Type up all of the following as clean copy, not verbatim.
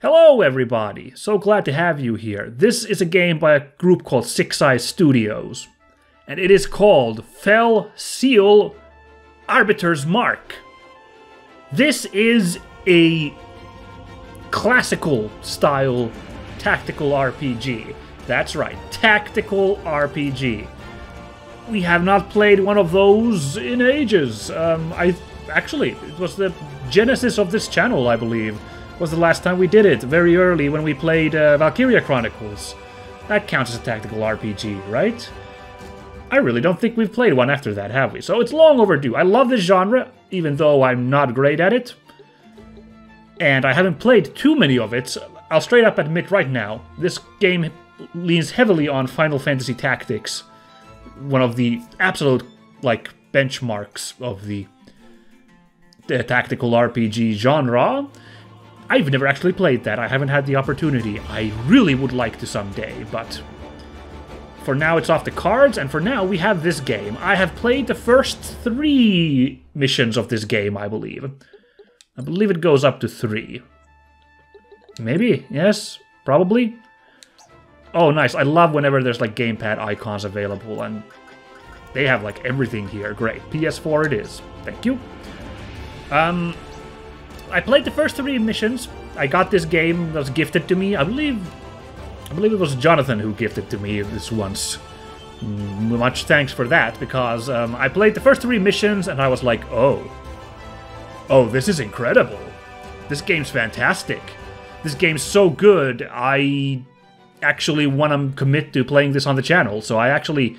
Hello everybody, so glad to have you here. This is a game by a group called Six Eyes Studios, and it is called Fel Seal Arbiter's Mark. This is a classical style tactical RPG. That's right, tactical RPG. We have not played one of those in ages. Actually, it was the genesis of this channel, I believe. Was the last time we did it, very early when we played Valkyria Chronicles. That counts as a tactical RPG, right? I really don't think we've played one after that, have we? So it's long overdue. I love this genre, even though I'm not great at it. And I haven't played too many of it. So I'll straight up admit right now, this game leans heavily on Final Fantasy Tactics. One of the absolute, benchmarks of the tactical RPG genre. I've never actually played that. I haven't had the opportunity. I really would like to someday, but for now it's off the cards, and for now we have this game. I have played the first 3 missions of this game, I believe. I believe it goes up to 3. Maybe? Yes? Probably? Oh, nice. I love whenever there's, gamepad icons available, and they have, everything here. Great. PS4 it is. Thank you. I played the first 3 missions. I got this game that was gifted to me. I believe it was Jonathan who gifted to me this once. Much thanks for that, because I played the first 3 missions and I was like, oh, this is incredible. This game's fantastic. This game's so good, I actually want to commit to playing this on the channel. So I actually,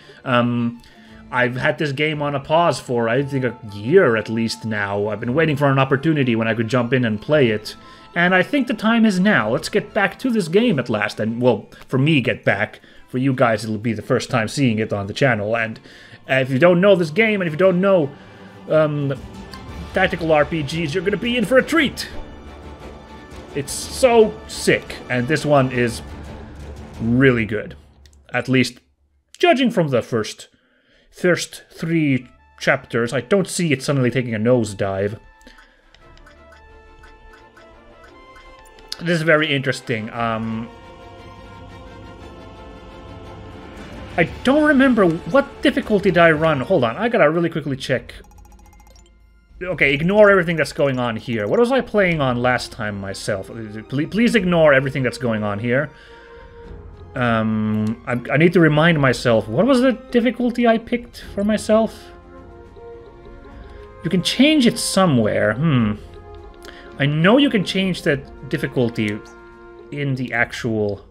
I've had this game on a pause for, I think, a year at least now. I've been waiting for an opportunity when I could jump in and play it. And I think the time is now. Let's get back to this game at last. And, well, for me, get back. For you guys, it'll be the first time seeing it on the channel. And if you don't know this game, and if you don't know tactical RPGs, you're going to be in for a treat. It's so sick. And this one is really good. At least, judging from the first 3 chapters, I don't see it suddenly taking a nosedive. This is very interesting. I don't remember what difficulty did I run. Hold on, I gotta really quickly check. Okay, ignore everything that's going on here. What was I playing on last time myself? Please ignore everything that's going on here. I need to remind myself, what was the difficulty I picked for myself? You can change it somewhere. I know you can change that difficulty in the actual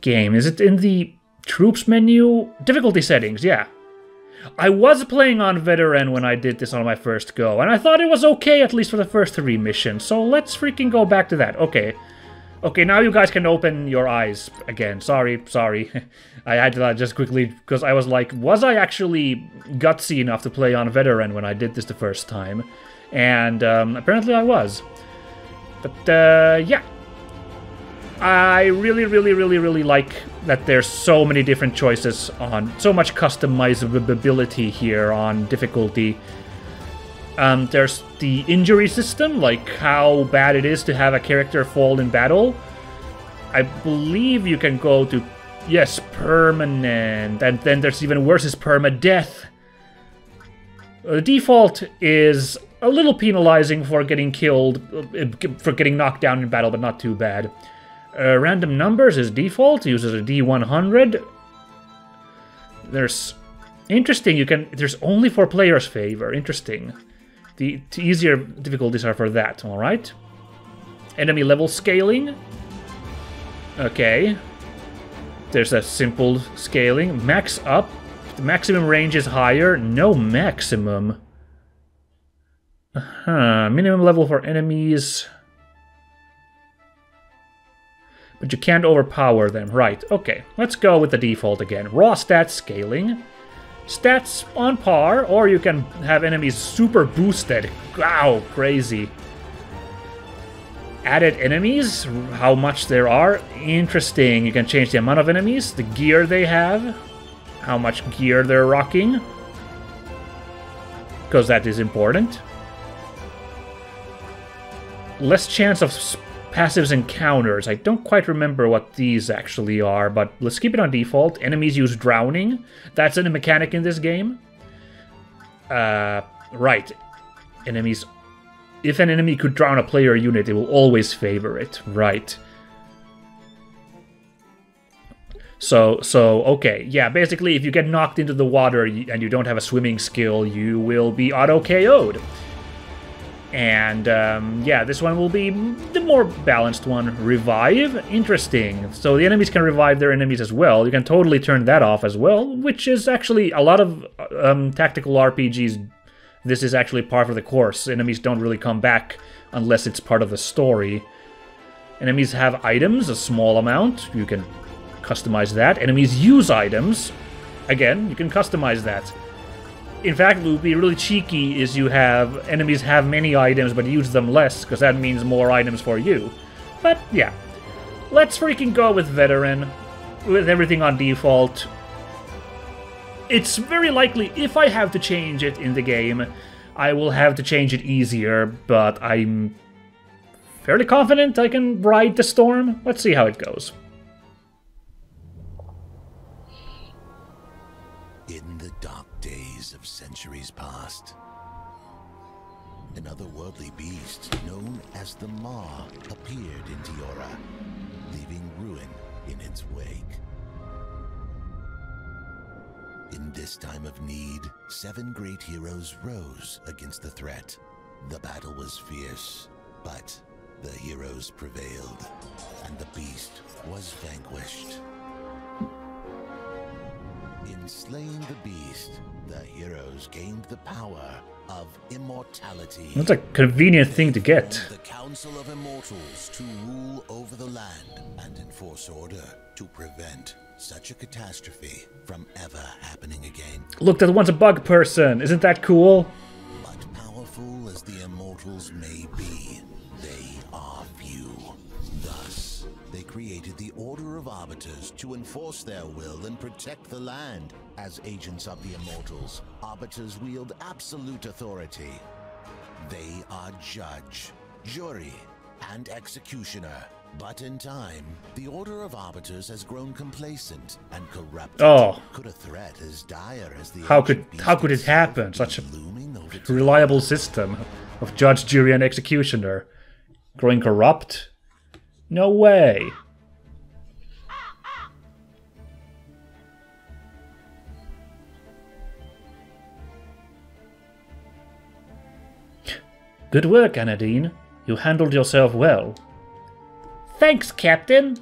game. Is it in the troops menu? Difficulty settings, yeah. I was playing on veteran when I did this on my first go, and I thought it was okay, at least for the first 3 missions, so let's freaking go back to that. Okay, now you guys can open your eyes again. Sorry. I had to just quickly, because I was like, was I actually gutsy enough to play on veteran when I did this the first time? And apparently I was. But yeah. I really like that there's so many different choices on, so much customizability here on difficulty. There's the injury system, like how bad it is to have a character fall in battle. I believe you can go to, yes, permanent, and then there's even worse is permadeath. The default is a little penalizing for getting killed, for getting knocked down in battle, but not too bad. Random numbers is default, uses a D100. There's, interesting, there's only for player's favor, interesting. The easier difficulties are for that, alright? Enemy level scaling. Okay. There's a simple scaling. Max up. The maximum range is higher. No maximum. Minimum level for enemies. But you can't overpower them. Right, okay. Let's go with the default again. Raw stats scaling. Stats on par, or you can have enemies super boosted. Wow, crazy. Added enemies, how much there are. Interesting, you can change the amount of enemies, the gear they have, how much gear they're rocking. Because that is important. Less chance of passives and counters. I don't quite remember what these actually are, but let's keep it on default. Enemies use drowning. That's a mechanic in this game. Right. Enemies... If an enemy could drown a player unit, it will always favor it. Right. So, okay. Yeah, basically, if you get knocked into the water and you don't have a swimming skill, you will be auto-KO'd. And, yeah, this one will be the more balanced one. Revive? Interesting. So the enemies can revive their enemies as well. You can totally turn that off as well, which is actually a lot of tactical RPGs. This is actually part of the course. Enemies don't really come back unless it's part of the story. Enemies have items, a small amount. You can customize that. Enemies use items. Again, you can customize that. In fact, what would be really cheeky is enemies have many items but use them less, because that means more items for you. But yeah, let's freaking go with Veteran, with everything on default. It's very likely, if I have to change it in the game, I will have to change it easier, but I'm fairly confident I can ride the storm. Let's see how it goes. In the dark days of centuries past, an otherworldly beast known as the Maw appeared in Teora, leaving ruin in its wake. In this time of need, 7 great heroes rose against the threat. The battle was fierce, but the heroes prevailed, and the beast was vanquished. In slaying the beast, the heroes gained the power of immortality. That's a convenient thing to get. The Council of Immortals to rule over the land and enforce order to prevent such a catastrophe from ever happening again. Look, that one's a bug person. Isn't that cool? But powerful as the Immortals may be, they are few. Thus, they created the Order of Arbiters to enforce their will and protect the land. As agents of the Immortals, Arbiters wield absolute authority. They are judge, jury, and executioner. But in time, the Order of Arbiters has grown complacent and corrupted. Oh. Could a threat as dire as the How could it happen? Such a reliable system of judge, jury, and executioner growing corrupt? No way. Good work, Anadine. You handled yourself well. Thanks, Captain.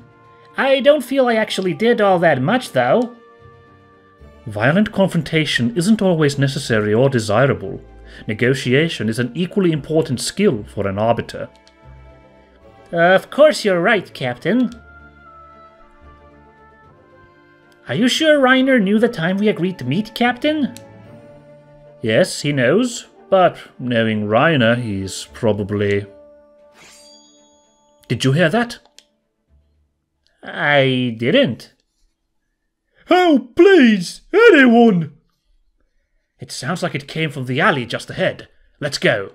I don't feel I actually did all that much, though. Violent confrontation isn't always necessary or desirable. Negotiation is an equally important skill for an arbiter. Of course you're right, Captain. Are you sure Reiner knew the time we agreed to meet, Captain? Yes, he knows, but knowing Reiner, he's probably... Did you hear that? I didn't. Oh, please, anyone! It sounds like it came from the alley just ahead. Let's go.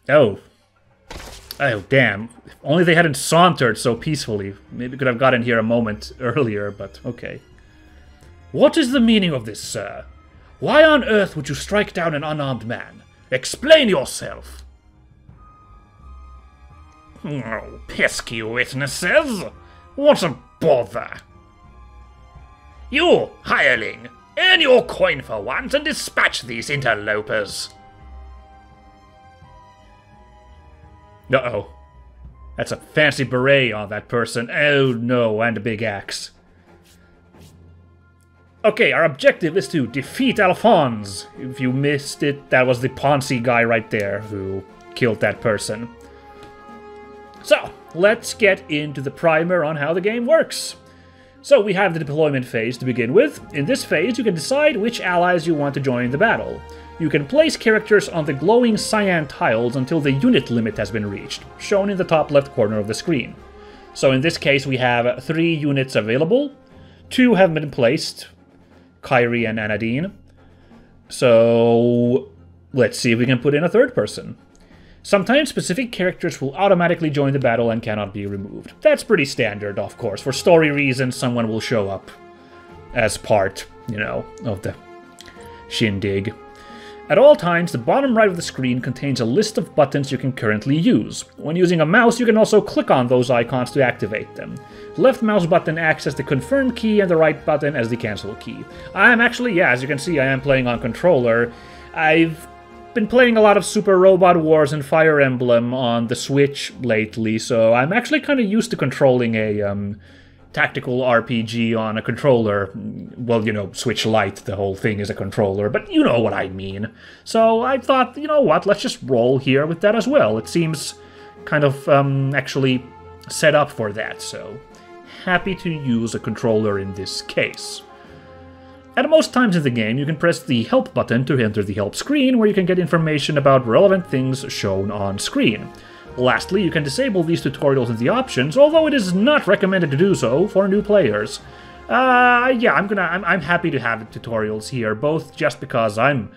Oh. Oh, damn. If only they hadn't sauntered so peacefully. Maybe could have gotten here a moment earlier, but okay. What is the meaning of this, sir? Why on earth would you strike down an unarmed man? Explain yourself! Oh, pesky witnesses! What a bother! You, hireling, earn your coin for once and dispatch these interlopers. Uh-oh. That's a fancy beret on that person. Oh no, and a big axe. Okay, our objective is to defeat Alphonse. If you missed it, that was the Ponzi guy right there who killed that person. So, let's get into the primer on how the game works. So, we have the deployment phase to begin with. In this phase, you can decide which allies you want to join the battle. You can place characters on the glowing cyan tiles until the unit limit has been reached, shown in the top left corner of the screen. So in this case, we have 3 units available. 2 have been placed, Kairi and Anadine. So let's see if we can put in a third person. Sometimes specific characters will automatically join the battle and cannot be removed. That's pretty standard, of course. For story reasons, someone will show up as part, you know, of the shindig. At all times, the bottom right of the screen contains a list of buttons you can currently use. When using a mouse, you can also click on those icons to activate them. The left mouse button acts as the confirm key and the right button as the cancel key. I'm actually, yeah, as you can see, I am playing on controller. I've been playing a lot of Super Robot Wars and Fire Emblem on the Switch lately, so I'm actually kind of used to controlling a tactical RPG on a controller. Well, you know, Switch Lite, the whole thing is a controller, but you know what I mean. So I thought, you know what, let's just roll here with that as well. It seems kind of actually set up for that, so happy to use a controller in this case. At most times in the game, you can press the help button to enter the help screen, where you can get information about relevant things shown on screen. Lastly, you can disable these tutorials in the options, although it is not recommended to do so for new players. Yeah, I'm happy to have tutorials here, both just because I'm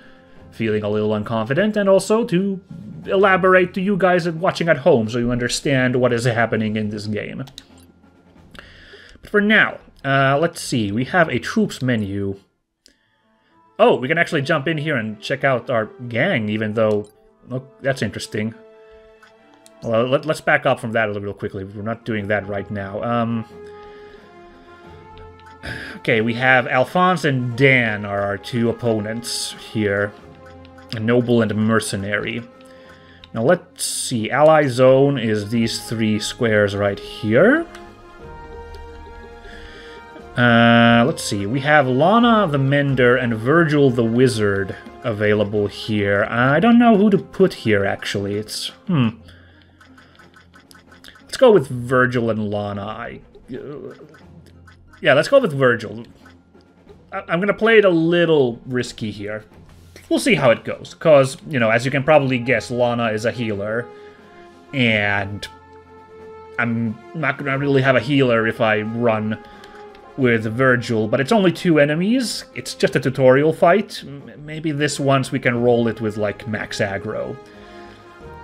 feeling a little unconfident, and also to elaborate to you guys watching at home so you understand what is happening in this game. But for now, let's see, we have a troops menu. Oh, we can actually jump in here and check out our gang, even though... Oh, that's interesting. Well, let's back up from that a little real quickly. We're not doing that right now. Okay, we have Alphonse and Dan are our two opponents here. A noble and a mercenary. Now let's see, ally zone is these three squares right here. Let's see, we have Lana the Mender and Virgil the Wizard available here. I don't know who to put here, actually. It's, Let's go with Virgil and Lana. Yeah, let's go with Virgil. I'm gonna play it a little risky here. We'll see how it goes, because, you know, as you can probably guess, Lana is a healer, and I'm not gonna really have a healer if I run with Virgil, but it's only two enemies. It's just a tutorial fight. Maybe this once we can roll it with, like, max aggro.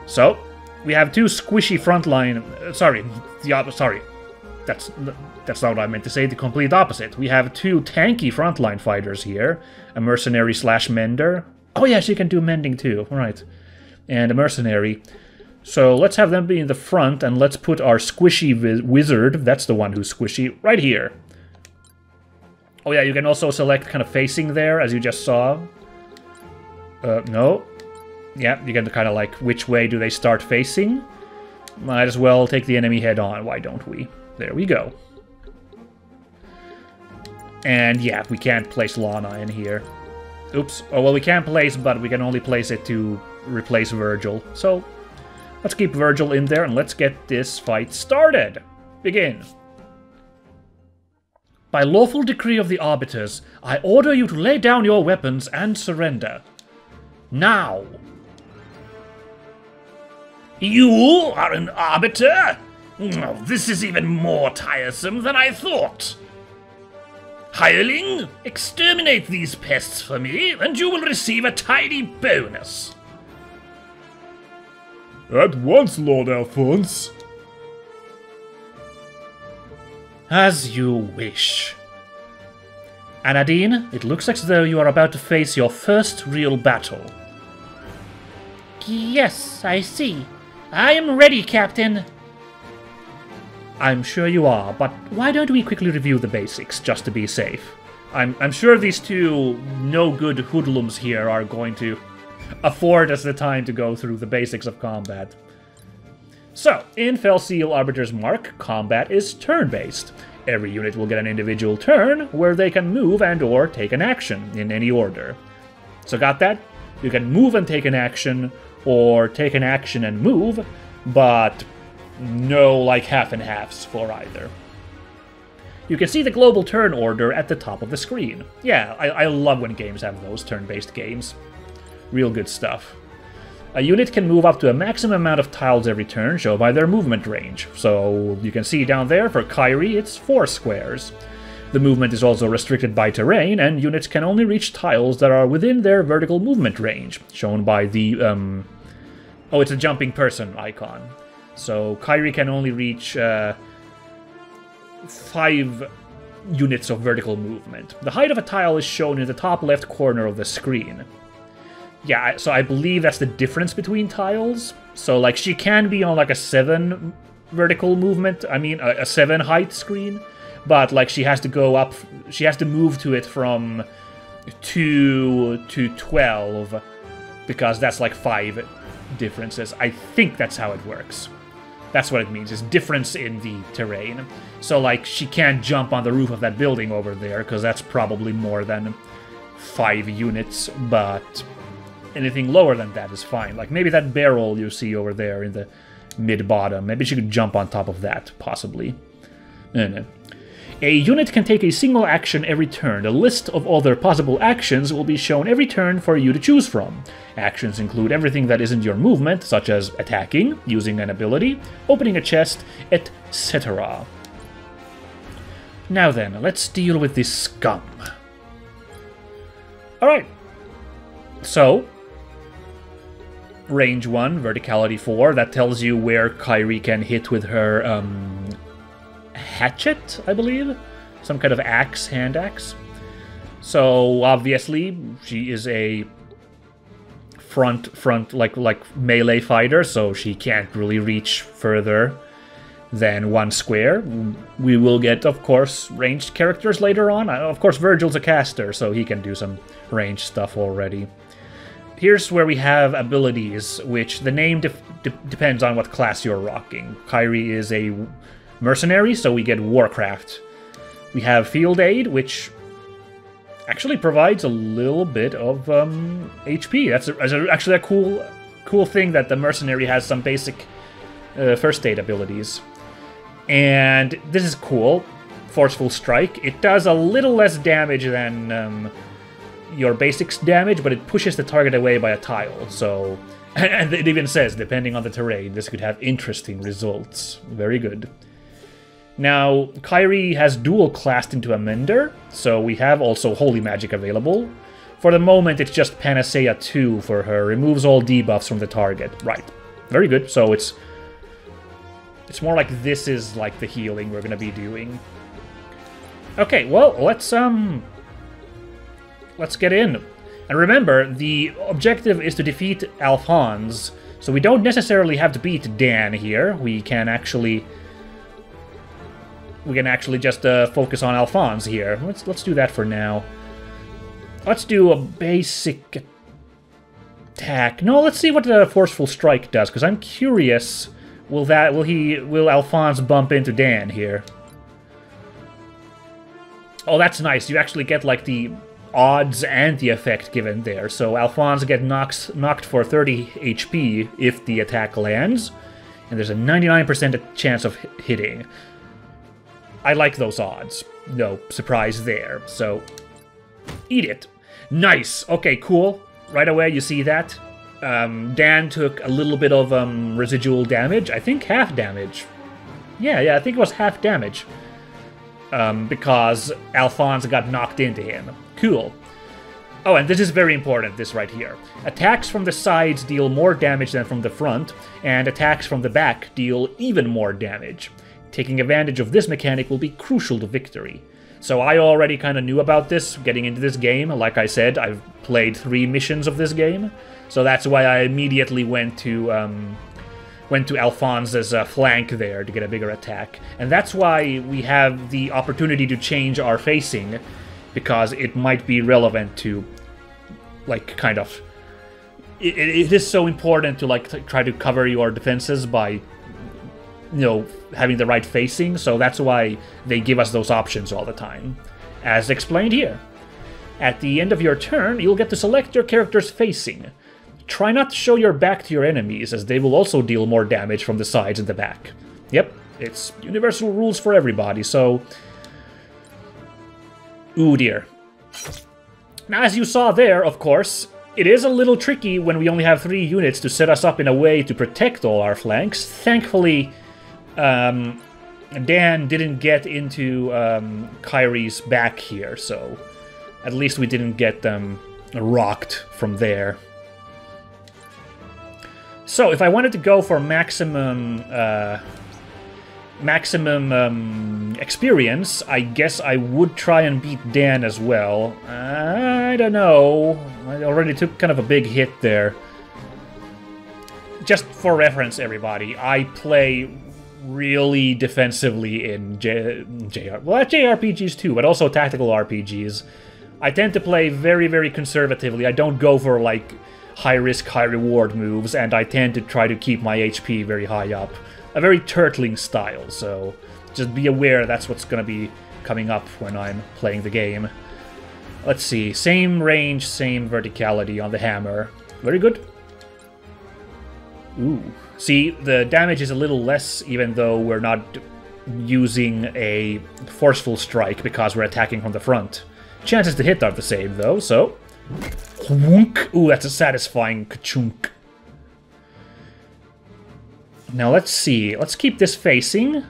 So, we have two squishy frontline... sorry, that's not what I meant to say, the complete opposite. We have two tanky frontline fighters here. A mercenary slash mender. Oh yeah, she can do mending too, alright. And a mercenary. So let's have them be in the front, and let's put our squishy wizard, that's the one who's squishy, right here. Oh yeah, you can also select kind of facing there, as you just saw. No. Yeah, you can kind of like, which way do they start facing? Might as well take the enemy head on, why don't we? There we go. And yeah, we can't place Lana in here. Oops. Oh, well, we can place, but we can only place it to replace Virgil. So, let's keep Virgil in there, and let's get this fight started. Begin. By lawful decree of the Arbiters, I order you to lay down your weapons and surrender. Now! You are an Arbiter? Oh, this is even more tiresome than I thought. Hireling, exterminate these pests for me, and you will receive a tiny bonus. At once, Lord Alphonse. As you wish. Anadine, it looks as though you are about to face your first real battle. Yes, I see. I am ready, Captain. I'm sure you are, but why don't we quickly review the basics, just to be safe? I'm sure these two no-good hoodlums here are going to afford us the time to go through the basics of combat. So, in Felseal Arbiter's Mark, combat is turn-based. Every unit will get an individual turn, where they can move and or take an action, in any order. So got that? You can move and take an action, or take an action and move, but no, like, half and halves for either. You can see the global turn order at the top of the screen. Yeah, I love when games have those turn-based games. Real good stuff. A unit can move up to a maximum amount of tiles every turn, shown by their movement range. So you can see down there, for Kyrie, it's 4 squares. The movement is also restricted by terrain, and units can only reach tiles that are within their vertical movement range, shown by the, oh, it's a jumping person icon. So Kairi can only reach 5 units of vertical movement. The height of a tile is shown in the top left corner of the screen. Yeah, so I believe that's the difference between tiles. So, like, she can be on, like, a 7 vertical movement, I mean, a 7 height screen, but, like, she has to go up, she has to move to it from 2 to 12, because that's, like, 5 differences. I think that's how it works. That's what it means, is difference in the terrain. So, like, she can't jump on the roof of that building over there, because that's probably more than 5 units, but anything lower than that is fine. Like, maybe that barrel you see over there in the mid-bottom, maybe she could jump on top of that, possibly. No. A unit can take a single action every turn. A list of other possible actions will be shown every turn for you to choose from. Actions include everything that isn't your movement, such as attacking, using an ability, opening a chest, etc. Now then, let's deal with this scum. Alright. So, range 1, verticality 4, that tells you where Kairi can hit with her, hatchet, I believe? Some kind of axe, hand axe. So, obviously, she is a front, like melee fighter, so she can't really reach further than 1 square. We will get, of course, ranged characters later on. Of course, Virgil's a caster, so he can do some ranged stuff already. Here's where we have abilities, which the name depends on what class you're rocking. Kairi is a mercenary, so we get Warcraft. We have Field Aid, which actually provides a little bit of HP. That's actually a cool thing that the mercenary has some basic first aid abilities. And this is cool. Forceful Strike. It does a little less damage than your basics damage, but it pushes the target away by a tile. So, and it even says, depending on the terrain, this could have interesting results. Very good. Now, Kairi has dual-classed into a Mender, so we have also Holy Magic available. For the moment, it's just Panacea 2 for her. Removes all debuffs from the target. Right. Very good. So it's more like this is like the healing we're going to be doing. Okay, well, let's get in. And remember, the objective is to defeat Alphonse, so we don't necessarily have to beat Dan here. We can actually just focus on Alphonse here. Let's do that for now. Let's do a basic attack. No, let's see what the Forceful Strike does, because I'm curious. Will Alphonse bump into Dan here? Oh, that's nice. You actually get like the odds and the effect given there. So Alphonse gets knocked for 30 HP if the attack lands, and there's a 99% chance of hitting. I like those odds. No surprise there. So, eat it. Nice. Okay, cool. Right away, you see that. Dan took a little bit of residual damage. I think half damage. Yeah, I think it was half damage. Because Alphonse got knocked into him. Cool. Oh, and this is very important, this right here. Attacks from the sides deal more damage than from the front, and attacks from the back deal even more damage. Taking advantage of this mechanic will be crucial to victory. So I already kind of knew about this getting into this game. Like I said, I've played 3 missions of this game, so that's why I immediately went to Alphonse's flank there to get a bigger attack. And that's why we have the opportunity to change our facing, because it might be relevant to, like, kind of... It is so important to, like, try to cover your defenses by, you know, having the right facing, so that's why they give us those options all the time, as explained here. At the end of your turn, you'll get to select your character's facing. Try not to show your back to your enemies, as they will also deal more damage from the sides and the back. Yep, it's universal rules for everybody, so... Ooh dear. Now, as you saw there, of course, it is a little tricky when we only have 3 units to set us up in a way to protect all our flanks. Thankfully, Dan didn't get into Kyrie's back here, so at least we didn't get them rocked from there. So if I wanted to go for maximum experience, I guess I would try and beat Dan as well. I don't know. I already took kind of a big hit there. Just for reference, everybody, I play really defensively in JRPGs too, but also tactical RPGs. I tend to play very, very conservatively. I don't go for, like, high-risk, high-reward moves, and I tend to try to keep my HP very high up. A very turtling style, so just be aware that's what's gonna be coming up when I'm playing the game. Let's see, same range, same verticality on the hammer. Very good. Ooh. See, the damage is a little less, even though we're not using a forceful strike because we're attacking from the front. Chances to hit are the same, though, so... Ooh, that's a satisfying ka-chunk. Now, let's see. Let's keep this facing.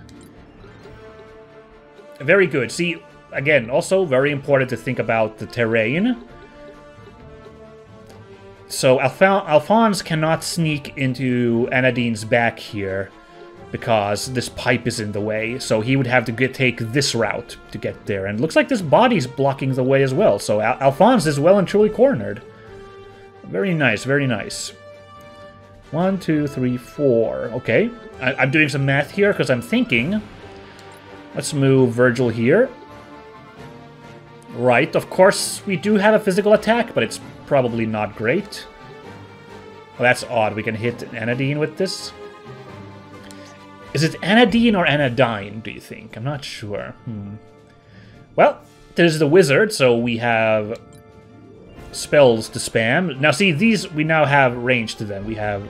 Very good. See, again, also very important to think about the terrain. So, Alphonse cannot sneak into Anadine's back here because this pipe is in the way, so he would have to take this route to get there. And it looks like this body's blocking the way as well, so Alphonse is well and truly cornered. Very nice, very nice. 1, 2, 3, 4. Okay, I'm doing some math here because I'm thinking. Let's move Virgil here. Right, of course we do have a physical attack, but it's probably not great. Well, that's odd. We can hit Anadine with this. Is it Anadine or Anadine, do you think? I'm not sure. Well, there's the wizard, so we have spells to spam. Now, see, these, we now have range to them. We have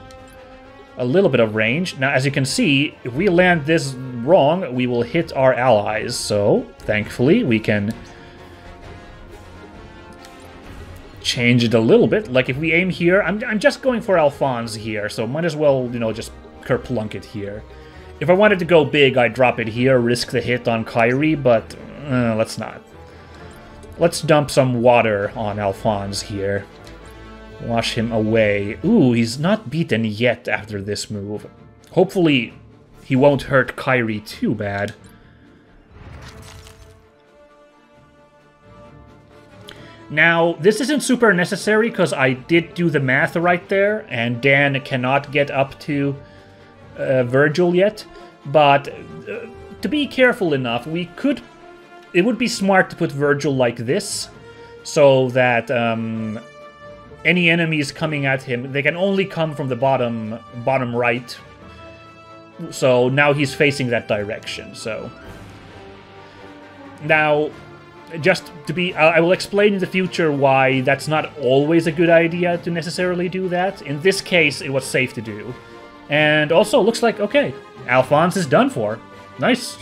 a little bit of range. Now, as you can see, if we land this wrong, we will hit our allies. So, thankfully, we can change it a little bit. Like, if we aim here, I'm just going for Alphonse here, so might as well, you know, just kerplunk it here. If I wanted to go big, I'd drop it here, risk the hit on Kyrie, but let's not. Let's dump some water on Alphonse here. Wash him away. Ooh, he's not beaten yet after this move. Hopefully, he won't hurt Kyrie too bad. Now, this isn't super necessary because I did do the math right there, and Dan cannot get up to Virgil yet, but to be careful enough, we could... It would be smart to put Virgil like this, so that any enemies coming at him, they can only come from the bottom right. So now he's facing that direction, so... Now, just to be... I will explain in the future why that's not always a good idea to necessarily do that. In this case, it was safe to do. And also, looks like, okay, Alphonse is done for. Nice.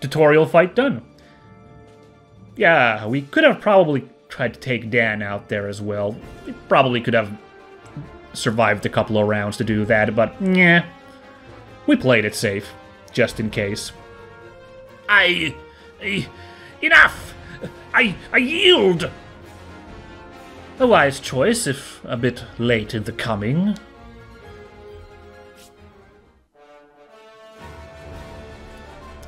Tutorial fight done. Yeah, we could have probably tried to take Dan out there as well. We probably could have survived a couple of rounds to do that, but yeah, we played it safe, just in case. Enough! I yield! A wise choice, if a bit late in the coming.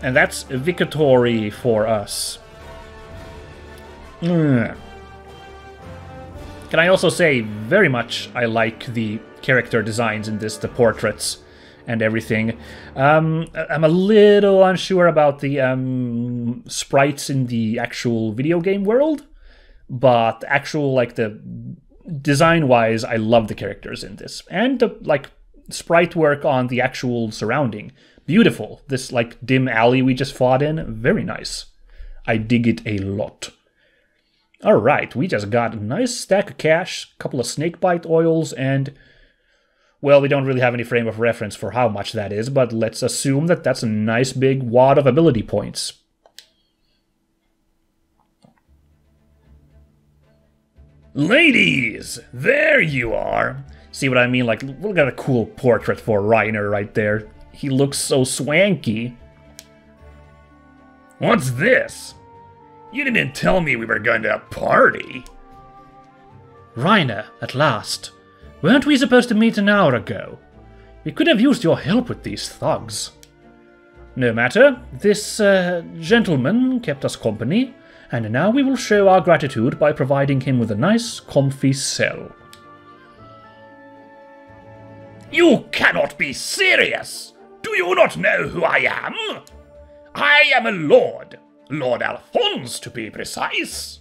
And that's victory for us. Can I also say, very much I like the character designs in this, the portraits and everything. I'm a little unsure about the sprites in the actual video game world, but actual, like, the design-wise, I love the characters in this. And the, like, sprite work on the actual surrounding. Beautiful. This, like, dim alley we just fought in, very nice. I dig it a lot. Alright, we just got a nice stack of cash, a couple of snakebite oils, and... Well, we don't really have any frame of reference for how much that is, but let's assume that that's a nice big wad of ability points. Ladies! There you are! See what I mean? Like, look at a cool portrait for Reiner right there. He looks so swanky. What's this? You didn't tell me we were going to party. Reiner, at last. Weren't we supposed to meet an hour ago? We could have used your help with these thugs. No matter, this gentleman kept us company, and now we will show our gratitude by providing him with a nice, comfy cell. You cannot be serious! Do you not know who I am? I am a lord, Lord Alphonse to be precise.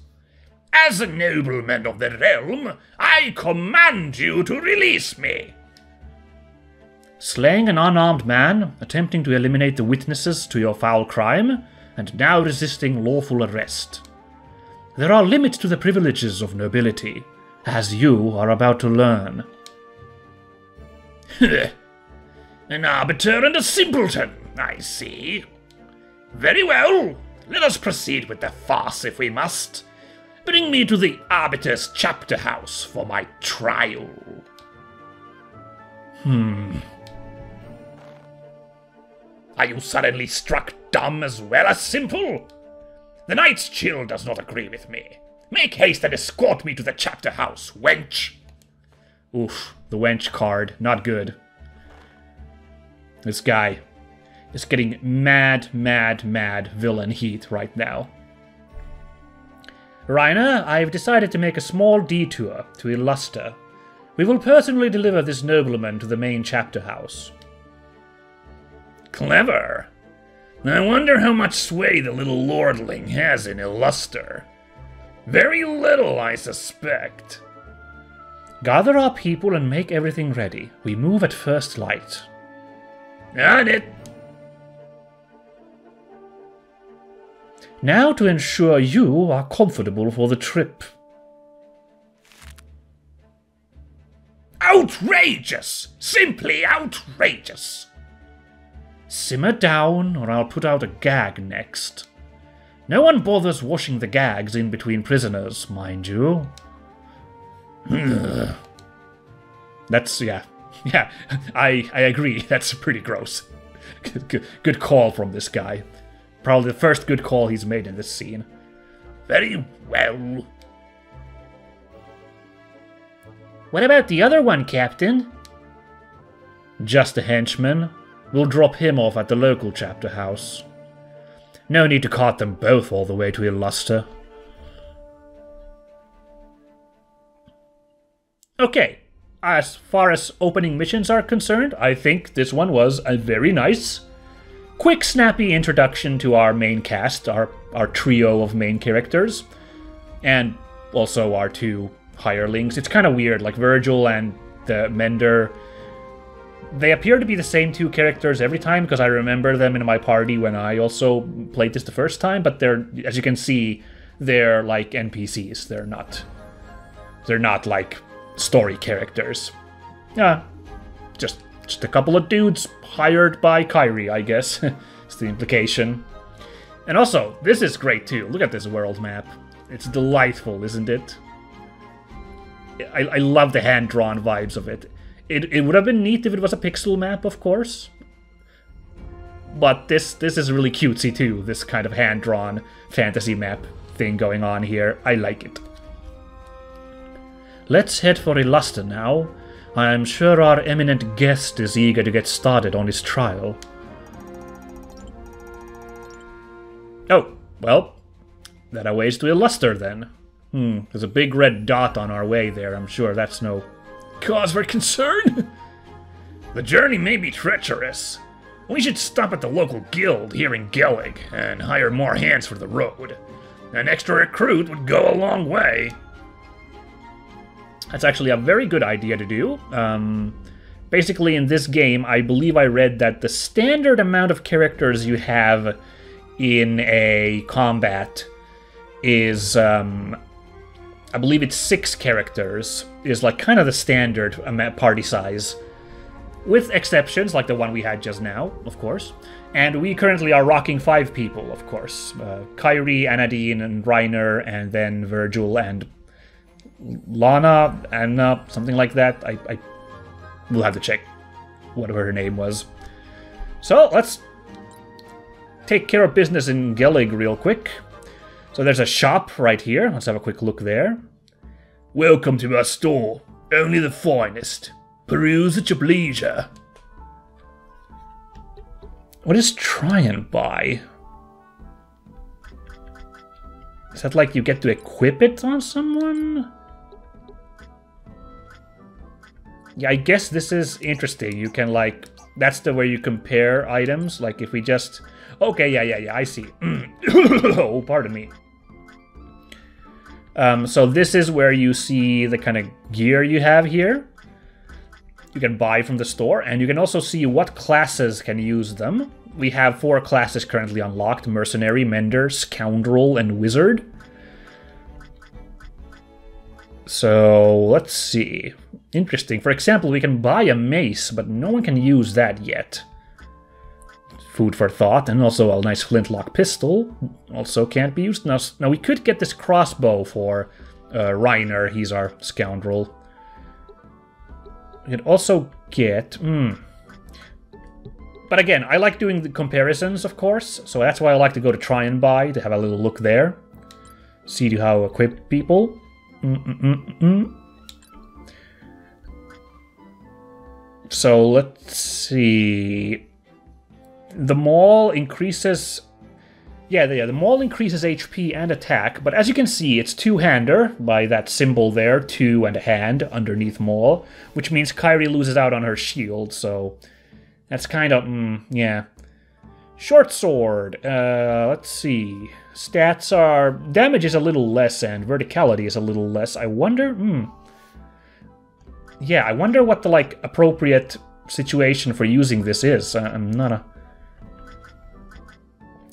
As a nobleman of the realm, I command you to release me. Slaying an unarmed man, attempting to eliminate the witnesses to your foul crime, and now resisting lawful arrest. There are limits to the privileges of nobility, as you are about to learn. An arbiter and a simpleton, I see. Very well, let us proceed with the farce if we must. Bring me to the Arbiters' chapter house for my trial. Are you suddenly struck dumb as well as simple? The Knight's chill does not agree with me. Make haste and escort me to the chapter house, wench. Oof, the wench card, not good. This guy is getting mad villain heat right now. Reiner, I've decided to make a small detour to Illuster. We will personally deliver this nobleman to the main chapter house. Clever. I wonder how much sway the little lordling has in Illuster. Very little, I suspect. Gather our people and make everything ready. We move at first light. Got it. Now to ensure you are comfortable for the trip. Outrageous! Simply outrageous! Simmer down, or I'll put out a gag next. No one bothers washing the gags in between prisoners, mind you. That's, yeah, I agree, that's pretty gross. Good call from this guy. Probably the first good call he's made in this scene. Very well. What about the other one, Captain? Just a henchman. We'll drop him off at the local chapter house. No need to cart them both all the way to Illuster. Okay, as far as opening missions are concerned, I think this one was a very nice, quick, snappy introduction to our main cast, our trio of main characters, and also our two hirelings. It's kind of weird, like Virgil and the Mender. They appear to be the same two characters every time, because I remember them in my party when I also played this the first time, but they're, as you can see, they're like NPCs. They're not like story characters. Yeah, just a couple of dudes hired by Kyrie, I guess. It's the implication. And also, this is great too. Look at this world map. It's delightful, isn't it? I love the hand-drawn vibes of it. It would have been neat if it was a pixel map, of course. But this is really cutesy too, this kind of hand-drawn fantasy map thing going on here. I like it. Let's head for Illuster now. I am sure our eminent guest is eager to get started on his trial. Oh, well, that aways to Illuster then. There's a big red dot on our way there. I'm sure that's no cause for concern. The journey may be treacherous. We should stop at the local guild here in Gellig and hire more hands for the road. An extra recruit would go a long way. That's actually a very good idea to do. Basically, in this game, I believe I read that the standard amount of characters you have in a combat is, I believe it's 6 characters, is like kind of the standard party size. With exceptions, like the one we had just now, of course. And we currently are rocking 5 people, of course. Kyrie, Anadine, and Reiner, and then Virgil, and Lana, Anna, something like that. I will have to check whatever her name was. So, let's take care of business in Gellig real quick. So there's a shop right here. Let's have a quick look there. Welcome to my store. Only the finest. Peruse at your leisure. What is try and buy? Is that like you get to equip it on someone? Yeah, I guess this is interesting. You can like... That's the way you compare items. Like if we just... Okay, yeah, I see. Oh, pardon me. So this is where you see the kind of gear you have here. You can buy from the store, and you can also see what classes can use them. We have 4 classes currently unlocked: Mercenary, Mender, Scoundrel, and Wizard. So, let's see. Interesting. For example, we can buy a mace, but no one can use that yet. Food for thought, and also a nice flintlock pistol. Also can't be used. Now we could get this crossbow for Reiner. He's our scoundrel. We could also get... But again, I like doing the comparisons, of course. So that's why I like to go to try and buy, to have a little look there. See how to equip people. So let's see... The maul increases... Yeah, the maul increases HP and attack, but as you can see, it's two-hander by that symbol there, 2 and a hand underneath maul, which means Kairi loses out on her shield, so that's kind of, yeah. Short sword, let's see. Stats are... Damage is a little less and verticality is a little less. I wonder, Yeah, I wonder what the, like, appropriate situation for using this is. I'm not a...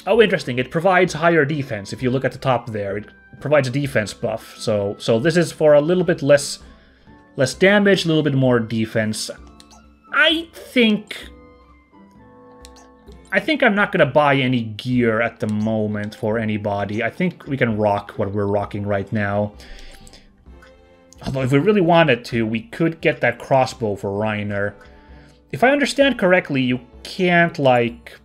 Oh, interesting. It provides higher defense. If you look at the top there, it provides a defense buff. So this is for a little bit less damage, a little bit more defense. I think I'm not going to buy any gear at the moment for anybody. I think we can rock what we're rocking right now. Although if we really wanted to, we could get that crossbow for Reiner. If I understand correctly, you can't, like...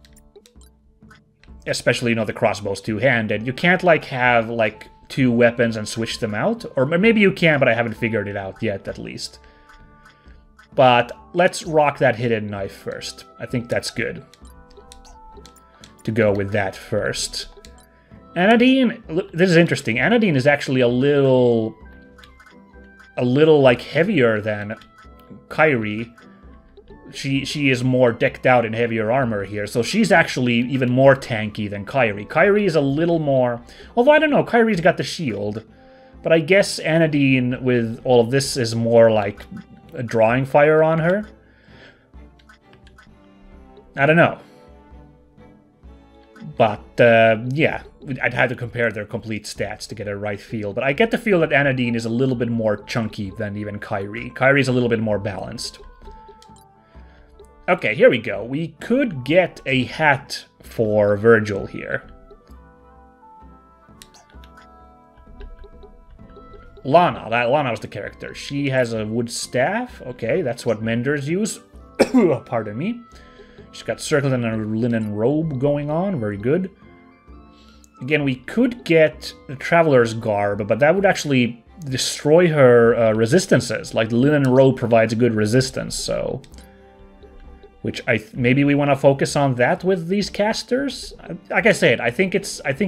Especially, you know, the crossbow's two-handed. You can't, like, have, like, 2 weapons and switch them out. Or maybe you can, but I haven't figured it out yet, at least. But let's rock that hidden knife first. I think that's good. To go with that first. Anadine, this is interesting. Anadine is actually a little, like, heavier than Kairi. She is more decked out in heavier armor here, so she's actually even more tanky than Kairi. Kairi is a little more... Although, I don't know, Kairi's got the shield. But I guess Anadine, with all of this, is more like a drawing fire on her. I don't know. But, yeah, I'd have to compare their complete stats to get a right feel. But I get the feel that Anadine is a little bit more chunky than even Kairi. Kairi's a little bit more balanced. Okay, here we go. We could get a hat for Virgil here. Lana. Lana was the character. She has a wood staff. Okay, that's what menders use. Pardon me. She's got circlet and a linen robe going on. Very good. Again, we could get the Traveler's Garb, but that would actually destroy her resistances. Like, the linen robe provides a good resistance, so... Which maybe we want to focus on that with these casters. Like I said, I think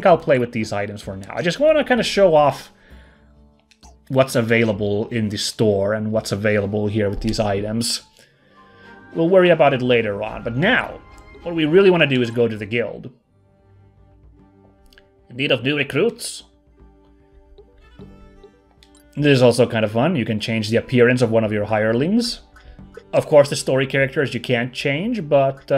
I'll play with these items for now. I just want to kind of show off what's available in the store and what's available here with these items. We'll worry about it later on. But now, what we really want to do is go to the guild. In need of new recruits? This is also kind of fun. You can change the appearance of one of your hirelings. Of course, the story characters you can't change, but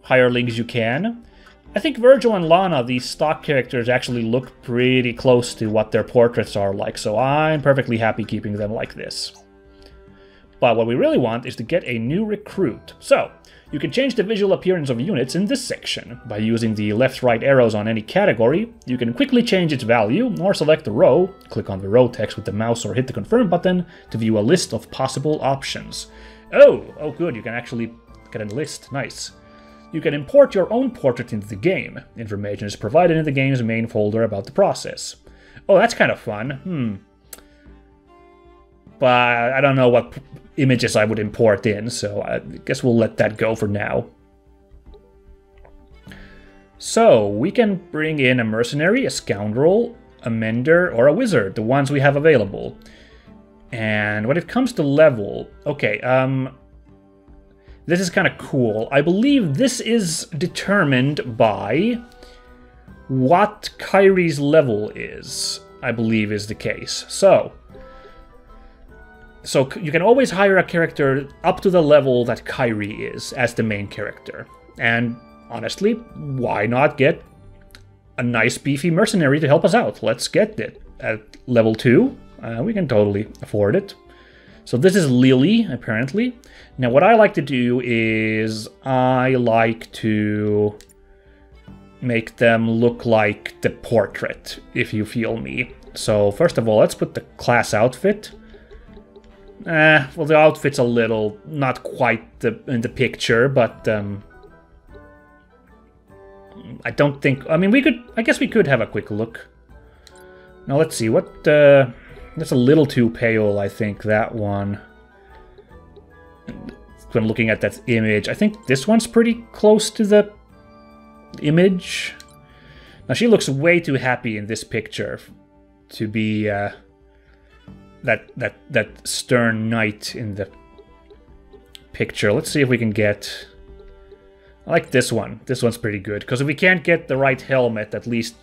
hirelings you can. I think Virgil and Lana, these stock characters, actually look pretty close to what their portraits are like, so I'm perfectly happy keeping them like this. But what we really want is to get a new recruit. So, you can change the visual appearance of units in this section. By using the left-right arrows on any category, you can quickly change its value, or select a row, click on the row text with the mouse or hit the confirm button to view a list of possible options. Oh good, you can actually get a list, nice. You can import your own portrait into the game. Information is provided in the game's main folder about the process. Oh, that's kind of fun. But I don't know what images I would import in, so I guess we'll let that go for now. So, we can bring in a mercenary, a scoundrel, a mender, or a wizard, the ones we have available. And when it comes to level, okay, this is kind of cool. I believe this is determined by what Kyrie's level is, I believe is the case. So you can always hire a character up to the level that Kyrie is as the main character. And honestly, why not get a nice beefy mercenary to help us out? Let's get it. At level 2, we can totally afford it. So this is Lily, apparently. Now what I like to do is I like to make them look like the portrait, if you feel me. So first of all, let's put the class outfit. Well, the outfit's a little not quite in the picture, but I don't think... I mean, I guess we could have a quick look. Now, let's see. What... that's a little too pale, I think, that one. When looking at that image, I think this one's pretty close to the image. Now, she looks way too happy in this picture to be that stern knight in the picture. Let's see if we can get... I like this one. This one's pretty good, because if we can't get the right helmet, at least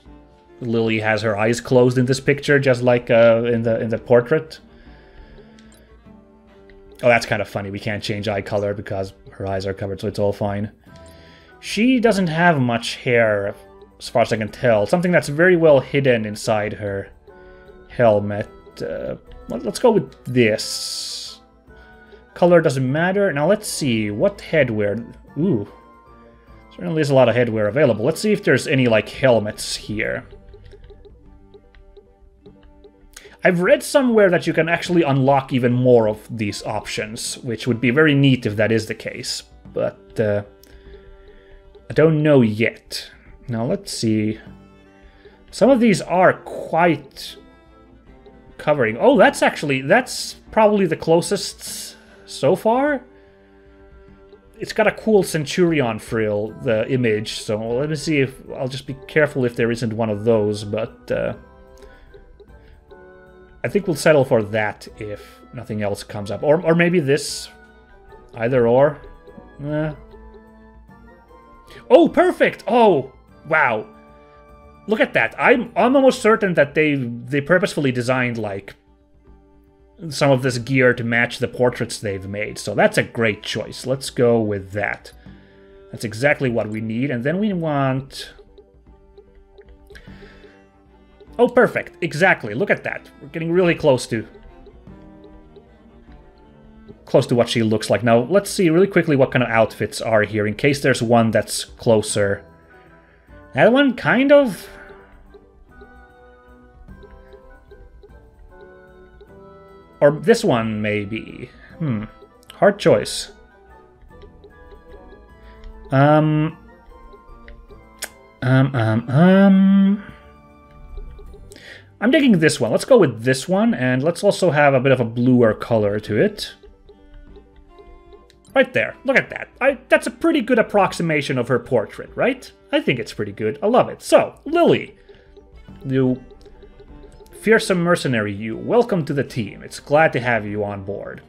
Lily has her eyes closed in this picture, just like in the portrait. Oh, that's kind of funny. We can't change eye color because her eyes are covered, so it's all fine. She doesn't have much hair, as far as I can tell. Something that's very well hidden inside her helmet. Let's go with this. Color doesn't matter. Now let's see. What headwear? Ooh. Certainly is a lot of headwear available. Let's see if there's any, like, helmets here. I've read somewhere that you can actually unlock even more of these options, which would be very neat if that is the case. But, I don't know yet. Now, let's see. Some of these are quite covering. Oh, that's probably the closest so far. It's got a cool Centurion frill, the image, so let me see if... I'll just be careful if there isn't one of those, but... I think we'll settle for that if nothing else comes up. Or maybe this. Either or. Oh, perfect! Oh, wow. Look at that. I'm almost certain that they purposefully designed, like, some of this gear to match the portraits they've made. So that's a great choice. Let's go with that. That's exactly what we need. And then we want... Oh, perfect. Exactly. Look at that. We're getting really close to what she looks like. Now, let's see really quickly what kind of outfits are here, in case there's one that's closer. That one, kind of... Or this one, maybe. Hard choice. I'm digging this one. Let's go with this one, and let's also have a bit of a bluer color to it. Right there. Look at that. That's a pretty good approximation of her portrait, right? I think it's pretty good. I love it. So, Lily, you fearsome mercenary, you, welcome to the team. It's glad to have you on board.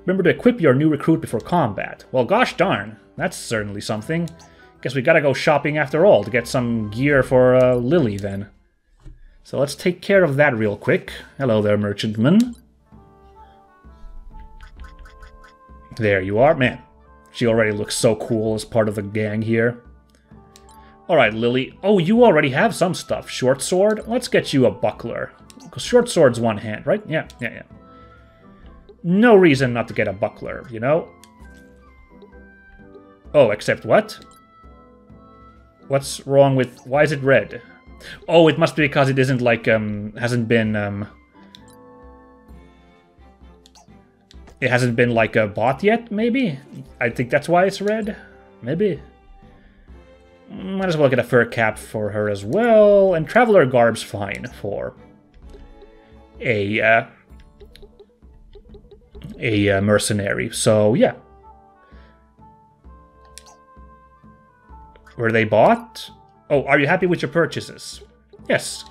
Remember to equip your new recruit before combat. Well, gosh darn. That's certainly something. Guess we gotta go shopping after all to get some gear for Lily then. So let's take care of that real quick. Hello there, merchantman. There you are. Man, she already looks so cool as part of the gang here. Alright, Lily. Oh, you already have some stuff. Short sword? Let's get you a buckler. Because short sword's one hand, right? Yeah. No reason not to get a buckler, you know? Oh, except what? What's wrong with... Why is it red? Oh, it must be because it isn't, like, hasn't been, It hasn't been like a bought yet, maybe? I think that's why it's red. Maybe. Might as well get a fur cap for her as well. And Traveler Garb's fine for a mercenary. So, yeah. Were they bought? Oh, are you happy with your purchases? Yes.